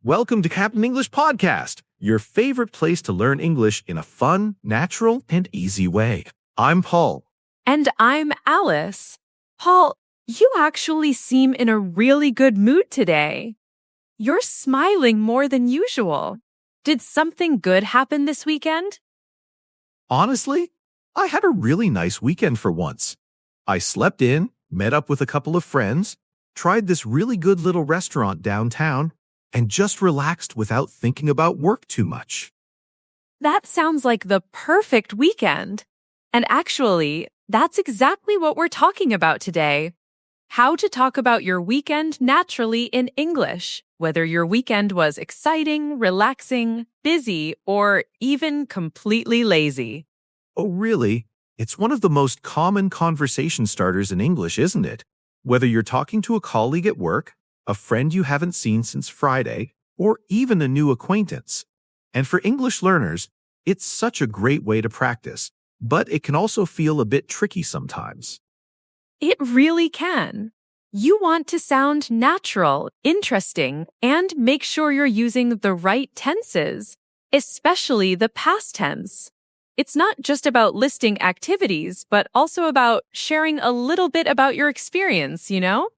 Welcome to Captain English Podcast, your favorite place to learn English in a fun, natural, and easy way. I'm Paul. And I'm Alice. Paul, you actually seem in a really good mood today. You're smiling more than usual. Did something good happen this weekend? Honestly, I had a really nice weekend for once. I slept in, met up with a couple of friends, tried this really good little restaurant downtown, and just relaxed without thinking about work too much. That sounds like the perfect weekend. And actually, that's exactly what we're talking about today. How to talk about your weekend naturally in English, whether your weekend was exciting, relaxing, busy, or even completely lazy. Oh, really? It's one of the most common conversation starters in English, isn't it? Whether you're talking to a colleague at work, a friend you haven't seen since Friday, or even a new acquaintance. And for English learners, it's such a great way to practice, but it can also feel a bit tricky sometimes. It really can. You want to sound natural, interesting, and make sure you're using the right tenses, especially the past tense. It's not just about listing activities, but also about sharing a little bit about your experience, you know?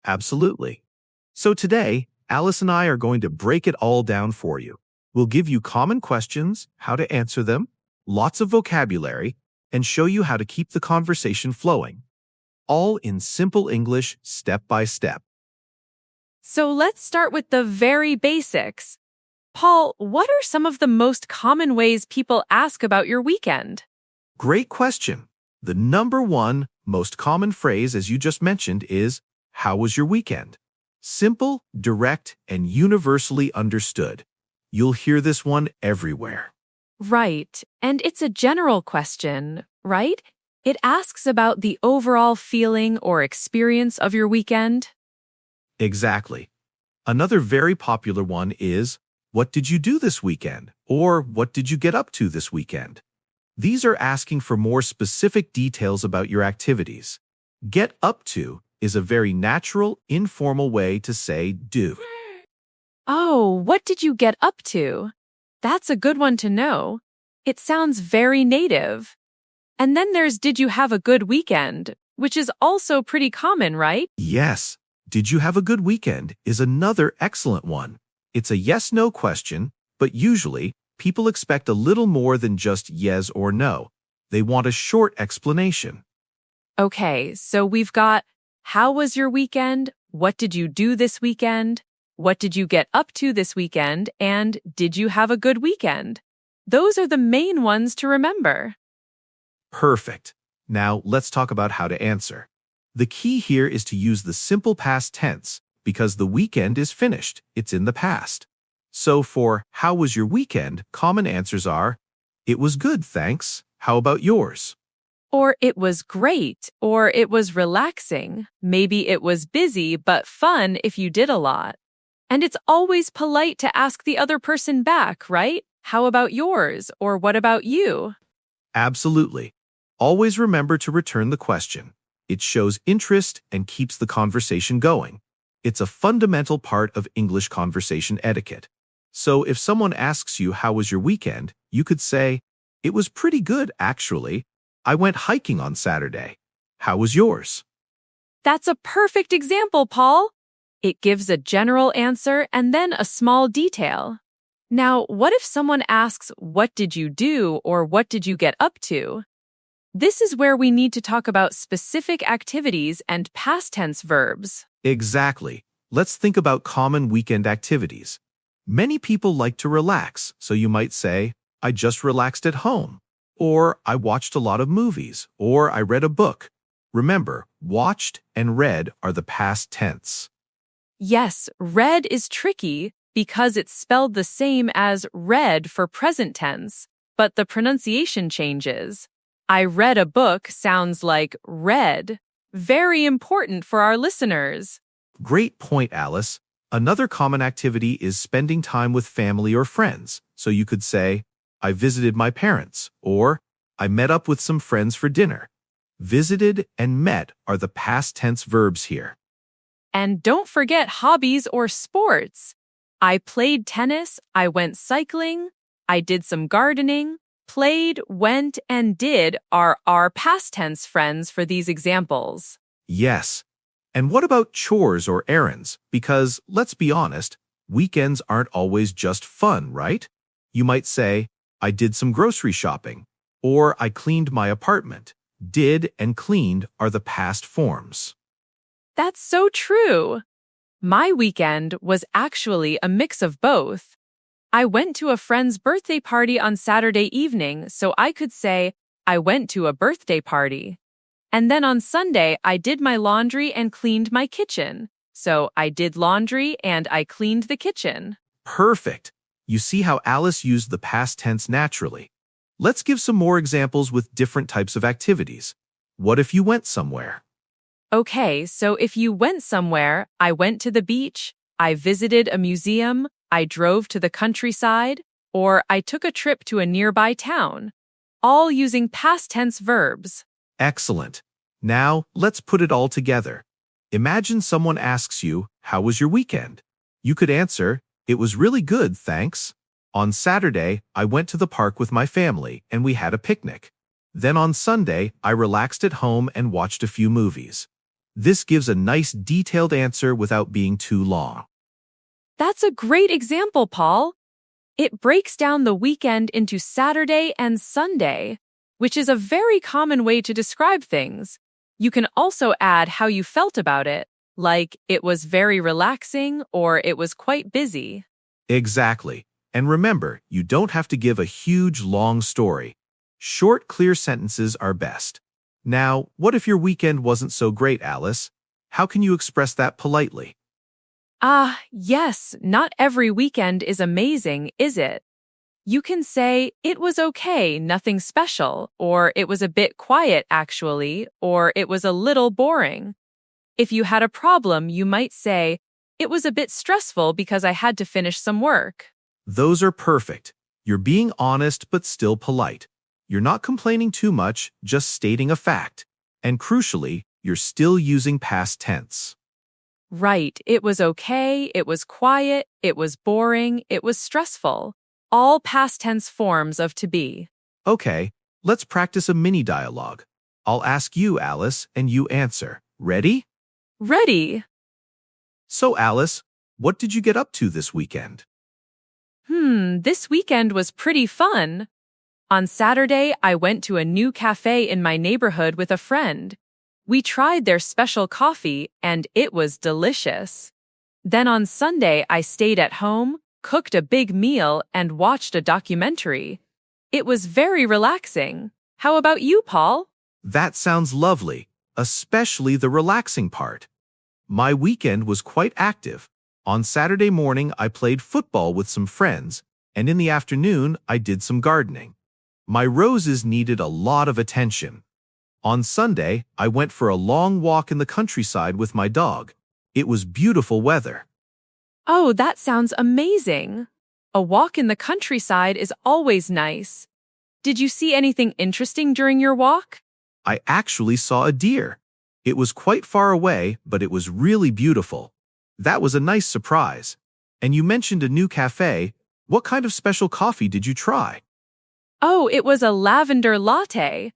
Absolutely. So today, Alice and I are going to break it all down for you. We'll give you common questions, how to answer them, lots of vocabulary, and show you how to keep the conversation flowing. All in simple English, step by step. So let's start with the very basics. Paul, what are some of the most common ways people ask about your weekend? Great question. The number one most common phrase, as you just mentioned, is, "How was your weekend?" Simple, direct, and universally understood. You'll hear this one everywhere. Right, and it's a general question, right? It asks about the overall feeling or experience of your weekend. Exactly. Another very popular one is, "What did you do this weekend?" or "What did you get up to this weekend?" These are asking for more specific details about your activities. Get up to is a very natural, informal way to say do. Oh, what did you get up to? That's a good one to know. It sounds very native. And then there's did you have a good weekend, which is also pretty common, right? Yes. Did you have a good weekend is another excellent one. It's a yes-no question, but usually people expect a little more than just yes or no. They want a short explanation. Okay, so we've got how was your weekend? What did you do this weekend? What did you get up to this weekend? And did you have a good weekend? Those are the main ones to remember. Perfect. Now let's talk about how to answer. The key here is to use the simple past tense because the weekend is finished. It's in the past. So for how was your weekend, common answers are, "It was good, thanks. How about yours?" Or it was great, or it was relaxing. Maybe it was busy but fun if you did a lot. And it's always polite to ask the other person back, right? How about yours? Or what about you? Absolutely. Always remember to return the question. It shows interest and keeps the conversation going. It's a fundamental part of English conversation etiquette. So if someone asks you how was your weekend, you could say, "It was pretty good, actually. I went hiking on Saturday. How was yours?" That's a perfect example, Paul. It gives a general answer and then a small detail. Now, what if someone asks, "What did you do?" or "What did you get up to?" This is where we need to talk about specific activities and past tense verbs. Exactly. Let's think about common weekend activities. Many people like to relax, so you might say, "I just relaxed at home," or "I watched a lot of movies," or "I read a book." Remember, watched and read are the past tense. Yes, read is tricky because it's spelled the same as read for present tense, but the pronunciation changes. I read a book sounds like read. Very important for our listeners. Great point, Alice. Another common activity is spending time with family or friends. So you could say, "I visited my parents," or "I met up with some friends for dinner." Visited and met are the past tense verbs here. And don't forget hobbies or sports. I played tennis, I went cycling, I did some gardening. Played, went, and did are our past tense friends for these examples. Yes. And what about chores or errands? Because, let's be honest, weekends aren't always just fun, right? You might say, I did some grocery shopping, or I cleaned my apartment. Did and cleaned are the past forms. That's so true. My weekend was actually a mix of both. I went to a friend's birthday party on Saturday evening, so I could say, I went to a birthday party. And then on Sunday, I did my laundry and cleaned my kitchen. So I did laundry and I cleaned the kitchen. Perfect. You see how Alice used the past tense naturally. Let's give some more examples with different types of activities. What if you went somewhere? Okay, so if you went somewhere, I went to the beach, I visited a museum, I drove to the countryside, or I took a trip to a nearby town, all using past tense verbs. Excellent. Now, let's put it all together. Imagine someone asks you, how was your weekend? You could answer, it was really good, thanks. On Saturday, I went to the park with my family and we had a picnic. Then on Sunday, I relaxed at home and watched a few movies. This gives a nice detailed answer without being too long. That's a great example, Paul. It breaks down the weekend into Saturday and Sunday, which is a very common way to describe things. You can also add how you felt about it, like it was very relaxing or it was quite busy. Exactly. And remember, you don't have to give a huge, long story. Short, clear sentences are best. Now, what if your weekend wasn't so great, Alice? How can you express that politely? Yes, not every weekend is amazing, is it? You can say, it was okay, nothing special, or it was a bit quiet, actually, or it was a little boring. If you had a problem, you might say, it was a bit stressful because I had to finish some work. Those are perfect. You're being honest but still polite. You're not complaining too much, just stating a fact. And crucially, you're still using past tense. Right, it was okay, it was quiet, it was boring, it was stressful. All past tense forms of to be. Okay, let's practice a mini dialogue. I'll ask you, Alice, and you answer. Ready? Ready. So, Alice, what did you get up to this weekend? This weekend was pretty fun. On Saturday, I went to a new cafe in my neighborhood with a friend. We tried their special coffee, and it was delicious. Then on Sunday, I stayed at home, cooked a big meal, and watched a documentary. It was very relaxing. How about you, Paul? That sounds lovely, especially the relaxing part. My weekend was quite active. On Saturday morning, I played football with some friends, and in the afternoon, I did some gardening. My roses needed a lot of attention. On Sunday, I went for a long walk in the countryside with my dog. It was beautiful weather. Oh, that sounds amazing. A walk in the countryside is always nice. Did you see anything interesting during your walk? I actually saw a deer. It was quite far away, but it was really beautiful. That was a nice surprise. And you mentioned a new cafe. What kind of special coffee did you try? Oh, it was a lavender latte.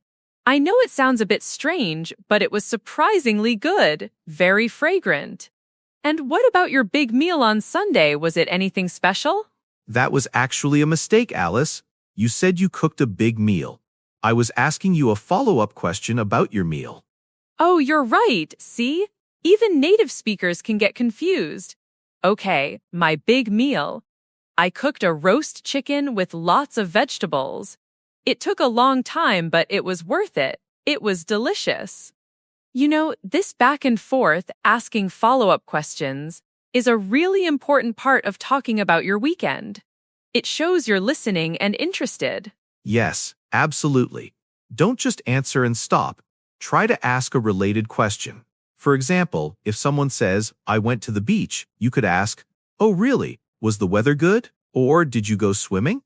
I know it sounds a bit strange, but it was surprisingly good, very fragrant. And what about your big meal on Sunday? Was it anything special? That was actually a mistake, Alice. You said you cooked a big meal. I was asking you a follow-up question about your meal. Oh, you're right. See? Even native speakers can get confused. Okay, my big meal. I cooked a roast chicken with lots of vegetables. It took a long time, but it was worth it. It was delicious. You know, this back and forth, asking follow-up questions, is a really important part of talking about your weekend. It shows you're listening and interested. Yes, absolutely. Don't just answer and stop. Try to ask a related question. For example, if someone says, I went to the beach, you could ask, oh really? Was the weather good? Or did you go swimming?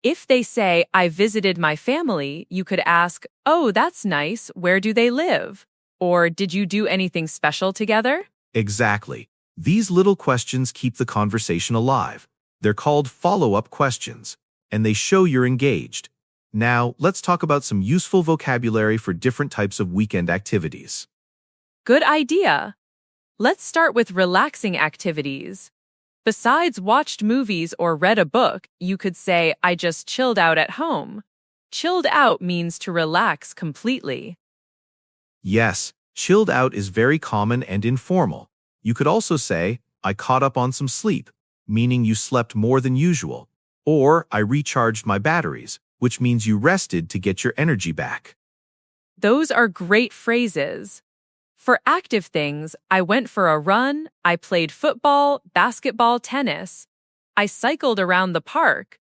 If they say, I visited my family, you could ask, oh, that's nice. Where do they live? Or did you do anything special together? Exactly. These little questions keep the conversation alive. They're called follow-up questions, and they show you're engaged. Now, let's talk about some useful vocabulary for different types of weekend activities. Good idea. Let's start with relaxing activities. Besides watched movies or read a book, you could say, I just chilled out at home. Chilled out means to relax completely. Yes, chilled out is very common and informal. You could also say, I caught up on some sleep, meaning you slept more than usual. Or, I recharged my batteries, which means you rested to get your energy back. Those are great phrases. For active things, I went for a run, I played football, basketball, tennis. I cycled around the park.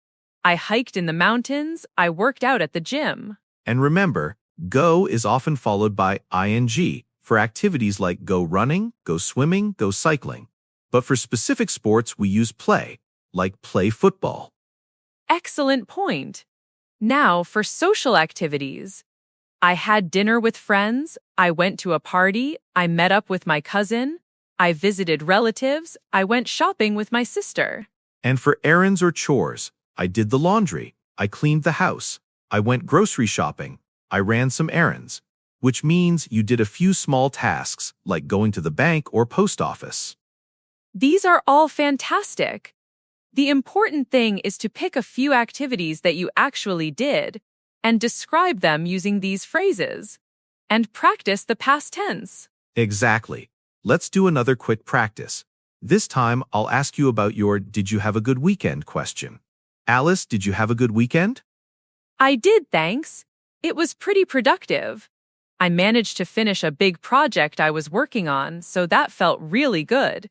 I hiked in the mountains, I worked out at the gym. And remember, go is often followed by ing for activities like go running, go swimming, go cycling. But for specific sports, we use play, like play football. Excellent point. Now for social activities. I had dinner with friends, I went to a party, I met up with my cousin, I visited relatives, I went shopping with my sister. And for errands or chores, I did the laundry, I cleaned the house, I went grocery shopping, I ran some errands, which means you did a few small tasks like going to the bank or post office. These are all fantastic. The important thing is to pick a few activities that you actually did and describe them using these phrases, and practice the past tense. Exactly. Let's do another quick practice. This time, I'll ask you about your "Did you have a good weekend?" question. Alice, did you have a good weekend? I did, thanks. It was pretty productive. I managed to finish a big project I was working on, so that felt really good.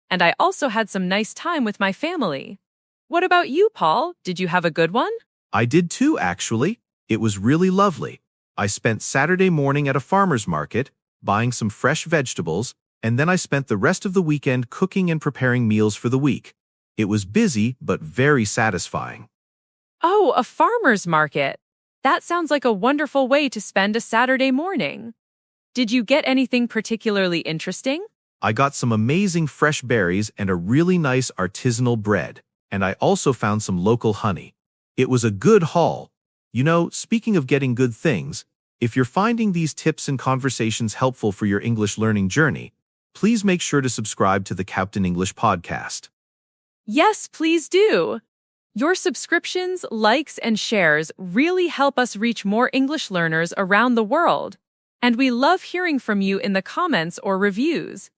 And I also had some nice time with my family. What about you, Paul? Did you have a good one? I did too, actually. It was really lovely. I spent Saturday morning at a farmer's market, buying some fresh vegetables, and then I spent the rest of the weekend cooking and preparing meals for the week. It was busy, but very satisfying. Oh, a farmer's market. That sounds like a wonderful way to spend a Saturday morning. Did you get anything particularly interesting? I got some amazing fresh berries and a really nice artisanal bread, and I also found some local honey. It was a good haul. You know, speaking of getting good things, if you're finding these tips and conversations helpful for your English learning journey, please make sure to subscribe to the Captain English podcast. Yes, please do. Your subscriptions, likes, and shares really help us reach more English learners around the world. And we love hearing from you in the comments or reviews.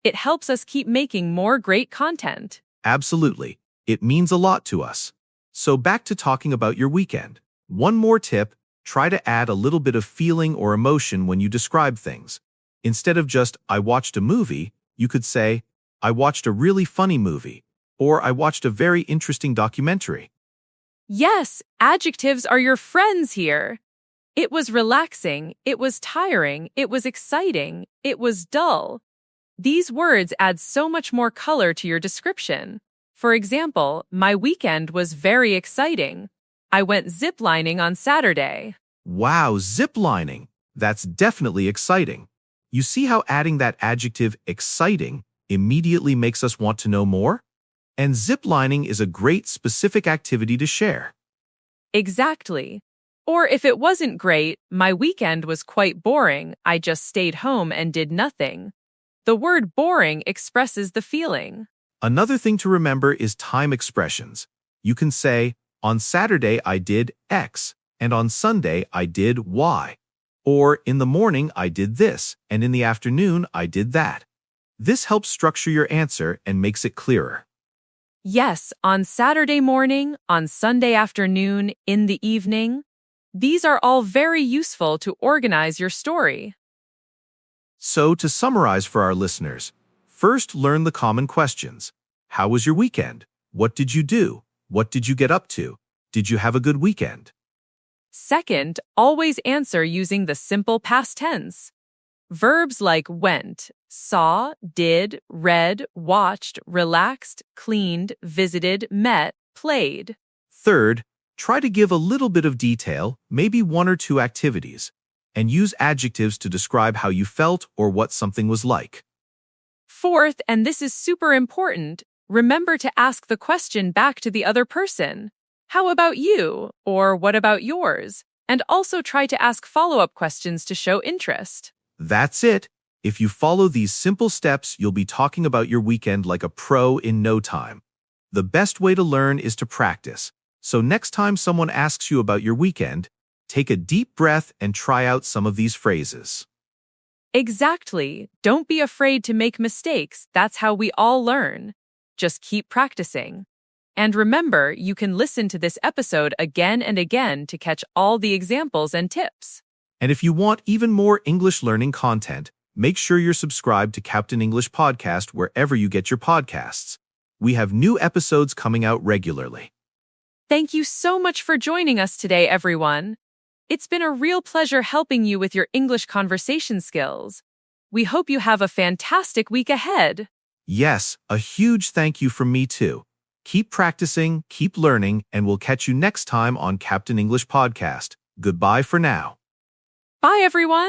It helps us keep making more great content. Absolutely. It means a lot to us. So back to talking about your weekend. One more tip, try to add a little bit of feeling or emotion when you describe things. Instead of just, I watched a movie, you could say, I watched a really funny movie, or I watched a very interesting documentary. Yes, adjectives are your friends here. It was relaxing, it was tiring, it was exciting, it was dull. These words add so much more color to your description. For example, my weekend was very exciting. I went ziplining on Saturday. Wow, ziplining. That's definitely exciting. You see how adding that adjective exciting immediately makes us want to know more? And ziplining is a great specific activity to share. Exactly. Or if it wasn't great, my weekend was quite boring, I just stayed home and did nothing. The word boring expresses the feeling. Another thing to remember is time expressions. You can say, on Saturday I did X, and on Sunday I did Y. Or, in the morning I did this, and in the afternoon I did that. This helps structure your answer and makes it clearer. Yes, on Saturday morning, on Sunday afternoon, in the evening. These are all very useful to organize your story. So, to summarize for our listeners, first learn the common questions. How was your weekend? What did you do? What did you get up to? Did you have a good weekend? Second, always answer using the simple past tense. Verbs like went, saw, did, read, watched, relaxed, cleaned, visited, met, played. Third, try to give a little bit of detail, maybe one or two activities, and use adjectives to describe how you felt or what something was like. Fourth, and this is super important, remember to ask the question back to the other person. How about you? Or what about yours? And also try to ask follow-up questions to show interest. That's it. If you follow these simple steps, you'll be talking about your weekend like a pro in no time. The best way to learn is to practice. So next time someone asks you about your weekend, take a deep breath and try out some of these phrases. Exactly. Don't be afraid to make mistakes. That's how we all learn. Just keep practicing. And remember, you can listen to this episode again and again to catch all the examples and tips. And if you want even more English learning content, make sure you're subscribed to Captain English Podcast wherever you get your podcasts. We have new episodes coming out regularly. Thank you so much for joining us today, everyone. It's been a real pleasure helping you with your English conversation skills. We hope you have a fantastic week ahead. Yes, a huge thank you from me too. Keep practicing, keep learning, and we'll catch you next time on Captain English Podcast. Goodbye for now. Bye, everyone.